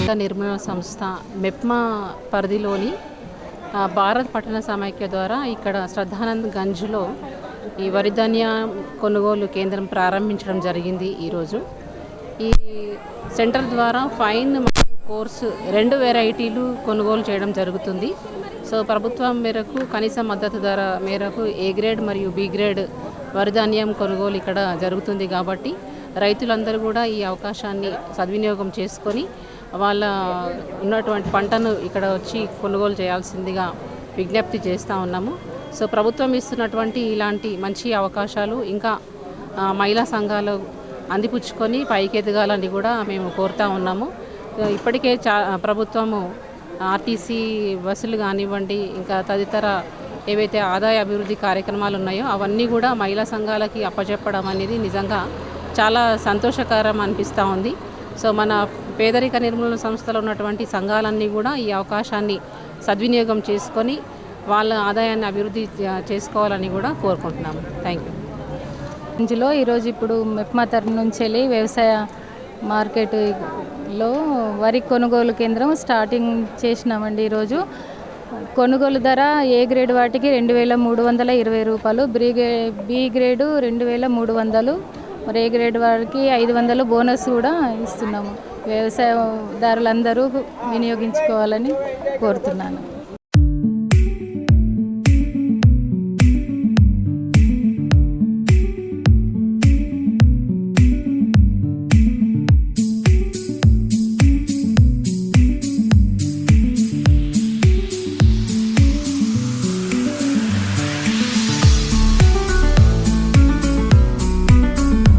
పేదరిక నిర్మూలన సంస్థ మెప్మా పరిధిలోని భారత్ పట్టణ సమైక్య ద్వారా ఇక్కడ శ్రద్ధానంద్ గంజ్లో ఈ వరి ధాన్య కొనుగోలు కేంద్రం ప్రారంభించడం జరిగింది. ఈరోజు ఈ సెంటర్ ద్వారా ఫైన్ మరియు కోర్సు 2 వెరైటీలు కొనుగోలు చేయడం జరుగుతుంది. సో ప్రభుత్వం మేరకు కనీస మద్దతు ధర మేరకు ఏ గ్రేడ్ మరియు బి గ్రేడ్ వరి ధాన్యం కొనుగోలు ఇక్కడ జరుగుతుంది. కాబట్టి రైతులందరూ కూడా ఈ అవకాశాన్ని సద్వినియోగం చేసుకొని వాళ్ళ ఉన్నటువంటి పంటను ఇక్కడ వచ్చి కొనుగోలు చేయాల్సిందిగా విజ్ఞప్తి చేస్తూ ఉన్నాము. సో ప్రభుత్వం ఇస్తున్నటువంటి ఇలాంటి మంచి అవకాశాలు ఇంకా మహిళా సంఘాలు అందిపుచ్చుకొని పైకి ఎదగాలని కూడా మేము కోరుతూ ఉన్నాము. ఇప్పటికే ప్రభుత్వము ఆర్టీసీ బస్సులు కానివ్వండి, ఇంకా తదితర ఏవైతే ఆదాయ అభివృద్ధి కార్యక్రమాలు ఉన్నాయో అవన్నీ కూడా మహిళా సంఘాలకి అప్పచెప్పడం అనేది నిజంగా చాలా సంతోషకరం అనిపిస్తూ ఉంది. సో మన పేదరిక నిర్మూలన సంస్థలో ఉన్నటువంటి సంఘాలన్నీ కూడా ఈ అవకాశాన్ని సద్వినియోగం చేసుకొని వాళ్ళ ఆదాయాన్ని అభివృద్ధి చేసుకోవాలని కూడా కోరుకుంటున్నాము. Thank you. ఇందులో ఈరోజు ఇప్పుడు మెప్మా తరఫు నుంచి వెళ్ళి వ్యవసాయ మార్కెట్లో వరి కొనుగోలు కేంద్రం స్టార్టింగ్ చేసినామండి. ఈరోజు కొనుగోలు ధర ఏ గ్రేడ్ వాటికి 2320 రూపాయలు, బి గ్రేడు 2300, మరి ఏ గ్రేడ్ వారికి 500 బోనస్ కూడా ఇస్తున్నాము. వ్యవసాయదారులందరూ వినియోగించుకోవాలని కోరుతున్నాను.